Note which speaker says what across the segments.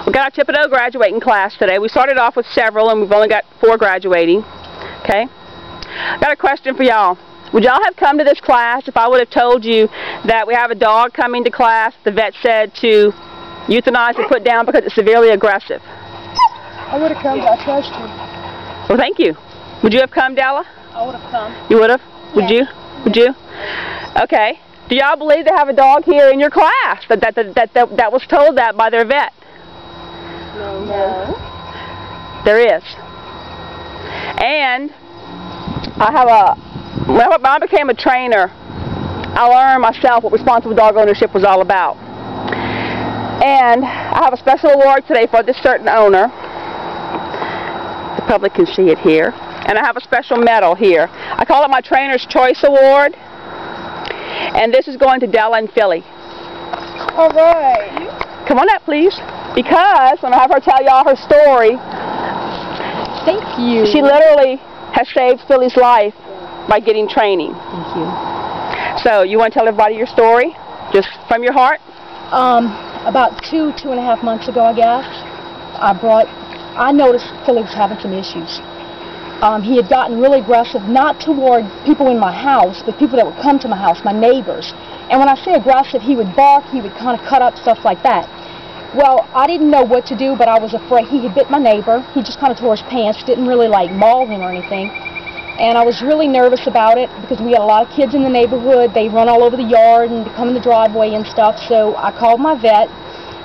Speaker 1: We got our Thibodeau graduating class today. We started off with several, and we've only got 4 graduating. Okay? Got a question for y'all. Would y'all have come to this class if I would have told you that we have a dog coming to class the vet said to euthanize and put down because it's severely aggressive?
Speaker 2: I would have come, but I trust you.
Speaker 1: Well, thank you. Would you have come, Della?
Speaker 2: I would have come.
Speaker 1: You would have? Would you? Would you? Okay. Do y'all believe they have a dog here in your class that was told that by their vet?
Speaker 2: No.
Speaker 1: There is. And when I became a trainer, I learned myself what responsible dog ownership was all about. And I have a special award today for this certain owner. The public can see it here. And I have a special medal here. I call it my Trainer's Choice Award. And this is going to Della and Philly.
Speaker 2: All right.
Speaker 1: Come on up, please. Because I'm going to have her tell y'all her story.
Speaker 2: Thank you.
Speaker 1: She literally has saved Philly's life by getting training.
Speaker 2: Thank you.
Speaker 1: So, you want to tell everybody your story? Just from your heart?
Speaker 2: About 2.5 months ago, I guess, I noticed Philly was having some issues. He had gotten really aggressive, not toward people in my house, but people that would come to my house, my neighbors. And when I say aggressive, he would bark, he would kind of cut up, stuff like that. Well, I didn't know what to do, but I was afraid. He had bit my neighbor. He just kind of tore his pants, didn't really like maul him or anything. And I was really nervous about it because we had a lot of kids in the neighborhood. They run all over the yard and come in the driveway and stuff. So I called my vet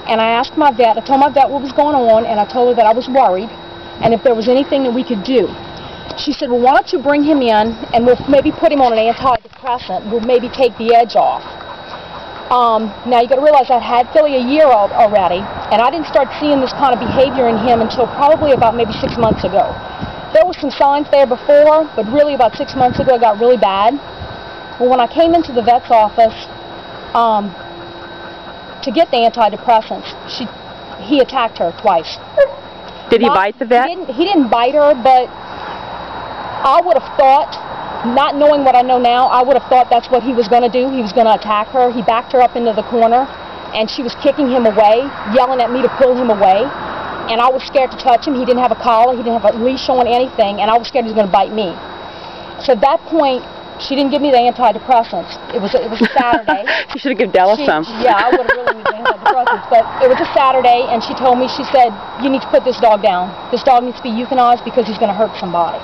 Speaker 2: and I asked my vet, I told my vet what was going on, and I told her that I was worried and if there was anything that we could do. She said, well, why don't you bring him in and we'll maybe put him on an antidepressant. We'll maybe take the edge off. Now you got to realize I'd had Philly a year already, and I didn't start seeing this kind of behavior in him until probably about maybe 6 months ago. There were some signs there before, but really about 6 months ago it got really bad. Well, when I came into the vet's office to get the antidepressants, he attacked her twice.
Speaker 1: Did he bite the vet?
Speaker 2: He didn't bite her, but I would have thought, not knowing what I know now, I would have thought that's what he was going to do. He was going to attack her. He backed her up into the corner, and she was kicking him away, yelling at me to pull him away. And I was scared to touch him. He didn't have a collar. He didn't have a leash on anything, and I was scared he was going to bite me. So at that point, she didn't give me the antidepressants. It was a Saturday.
Speaker 1: You should have given Della some.
Speaker 2: Yeah, I would have really needed the antidepressants. But it was a Saturday, and she told me, she said, you need to put this dog down. This dog needs to be euthanized because he's going to hurt somebody.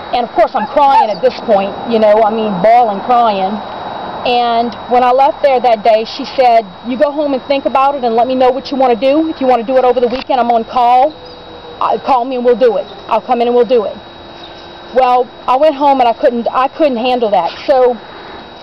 Speaker 2: And of course I'm crying at this point, you know, I mean bawling, crying. And when I left there that day, she said, you go home and think about it and let me know what you want to do. If you want to do it over the weekend, I'm on call. Call me and we'll do it. I'll come in and we'll do it. Well, I went home and I couldn't handle that. So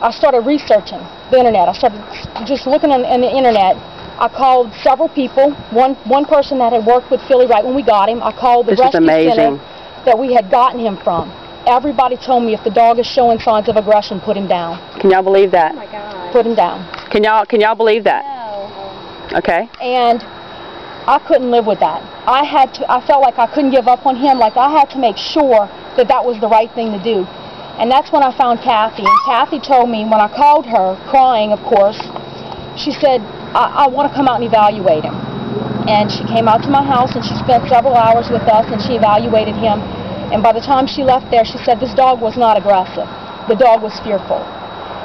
Speaker 2: I started researching the internet. I started just looking on the internet. I called several people. One person that had worked with Philly right when we got him. I called the rescue center that we had gotten him from. Everybody told me if the dog is showing signs of aggression, put him down.
Speaker 1: Can y'all believe that?
Speaker 2: Oh my God. Put him down.
Speaker 1: Can y'all believe that?
Speaker 2: No.
Speaker 1: Okay.
Speaker 2: And I couldn't live with that. I felt like I couldn't give up on him. Like I had to make sure that that was the right thing to do. And that's when I found Kathy. And Kathy told me when I called her, crying of course, she said, I want to come out and evaluate him. And she came out to my house and she spent several hours with us and she evaluated him. And by the time she left there, she said this dog was not aggressive. The dog was fearful.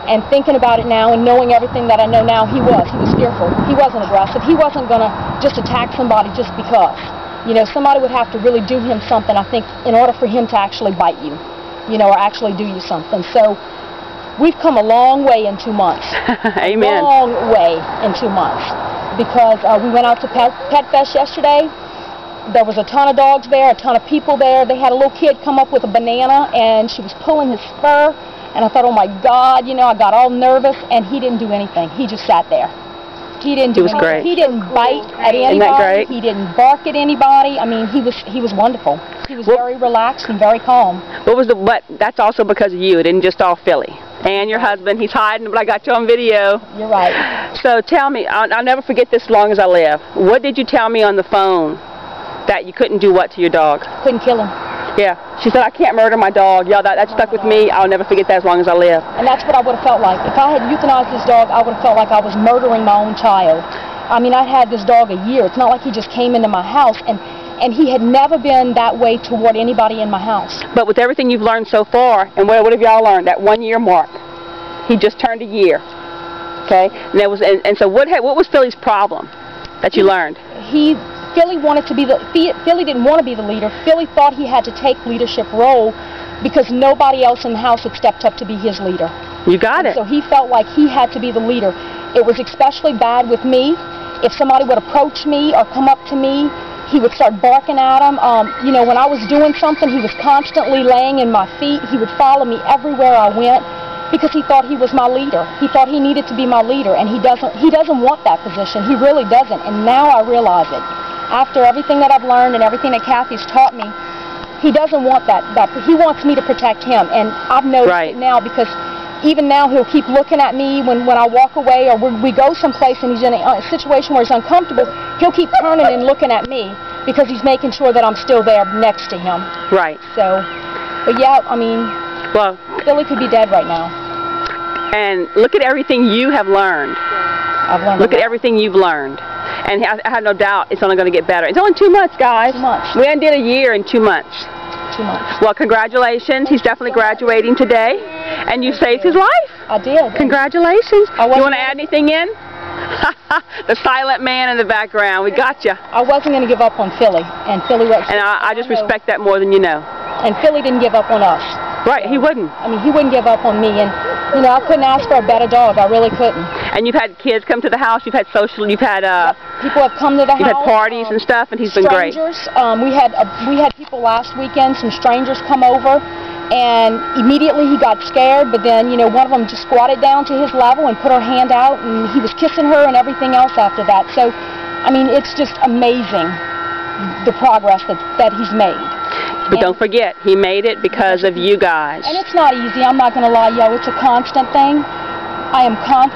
Speaker 2: And thinking about it now and knowing everything that I know now, he was fearful. He wasn't aggressive. He wasn't going to just attack somebody just because. You know, somebody would have to really do him something, I think, in order for him to actually bite you, you know, or actually do you something. So we've come a long way in 2 months.
Speaker 1: Amen.
Speaker 2: A long way in 2 months. Because we went out to Pet Fest yesterday. There was a ton of dogs there, a ton of people there. They had a little kid come up with a banana, and she was pulling his fur. And I thought, oh my God, you know, I got all nervous, and he didn't do anything. He just sat there. He didn't do anything.
Speaker 1: Great.
Speaker 2: He didn't bite at anybody.
Speaker 1: Isn't that great?
Speaker 2: He didn't bark at anybody. I mean, he was wonderful. He was very relaxed and very calm.
Speaker 1: But that's also because of you. It didn't just all Philly. And your husband, he's hiding, but I got you on video.
Speaker 2: You're right.
Speaker 1: So tell me, I'll never forget this as long as I live. What did you tell me on the phone that you couldn't do what to your dog?
Speaker 2: Couldn't kill him.
Speaker 1: Yeah. She said, I can't murder my dog. Yeah, that stuck with me. I'll never forget that as long as I live.
Speaker 2: And that's what I would have felt like. If I had euthanized this dog, I would have felt like I was murdering my own child. I mean, I had this dog a year. It's not like he just came into my house, and he had never been that way toward anybody in my house.
Speaker 1: But with everything you've learned so far, and what have y'all learned? That 1 year mark. He just turned a year. Okay? And so what was Philly's problem that you learned?
Speaker 2: Philly wanted to be Philly didn't want to be the leader. Philly thought he had to take leadership role because nobody else in the house had stepped up to be his leader.
Speaker 1: You got it.
Speaker 2: So he felt like he had to be the leader. It was especially bad with me. If somebody would approach me or come up to me, he would start barking at him. You know, when I was doing something, he was constantly laying in my feet. He would follow me everywhere I went because he thought he was my leader. He thought he needed to be my leader, and he doesn't want that position. He really doesn't, and now I realize it. After everything that I've learned and everything that Kathy's taught me, he doesn't want that. He wants me to protect him, and I've noticed it now because even now he'll keep looking at me when I walk away or we go someplace and he's in a situation where he's uncomfortable. He'll keep turning and looking at me because he's making sure that I'm still there next to him.
Speaker 1: Right.
Speaker 2: So, but yeah, I mean,
Speaker 1: well,
Speaker 2: Billy could be dead right now.
Speaker 1: And look at everything you have learned.
Speaker 2: I've learned
Speaker 1: Look at everything you've learned. And I have no doubt it's only going to get better. It's only 2 months, guys.
Speaker 2: 2 months.
Speaker 1: We undid a year in 2 months.
Speaker 2: 2 months.
Speaker 1: Well, congratulations. He's definitely graduating today. And you saved his life.
Speaker 2: I did.
Speaker 1: Congratulations. You want to add anything in? The silent man in the background. We got you.
Speaker 2: I wasn't going to give up on Philly. And Philly was.
Speaker 1: And I just respect that more than you know.
Speaker 2: And Philly didn't give up on us.
Speaker 1: Right, he wouldn't.
Speaker 2: I mean, he wouldn't give up on me, and you know, I couldn't ask for a better dog. I really couldn't.
Speaker 1: And you've had kids come to the house. You've had you've had
Speaker 2: people have come to the house.
Speaker 1: You've had parties and stuff, and he's been great.
Speaker 2: Strangers. We had people last weekend. Some strangers come over, and immediately he got scared. But then, you know, one of them just squatted down to his level and put her hand out, and he was kissing her and everything else after that. So, I mean, it's just amazing the progress that he's made.
Speaker 1: But don't forget, he made it because of you guys.
Speaker 2: And it's not easy. I'm not going to lie, yo. It's a constant thing.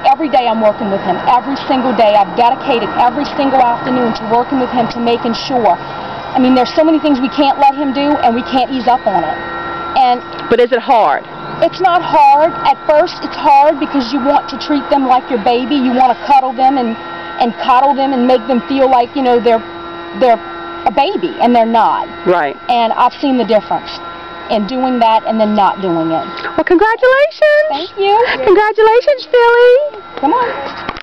Speaker 2: Every day I'm working with him. Every single day. I've dedicated every single afternoon to working with him to making sure. I mean, there's so many things we can't let him do, and we can't ease up on it.
Speaker 1: But is it hard?
Speaker 2: It's not hard. At first, it's hard because you want to treat them like your baby. You want to cuddle them and coddle them and make them feel like, you know, they're a baby, and they're not.
Speaker 1: Right.
Speaker 2: And I've seen the difference in doing that and then not doing it.
Speaker 1: Well, congratulations.
Speaker 2: Thank you.
Speaker 1: Congratulations, Philly.
Speaker 2: Come on.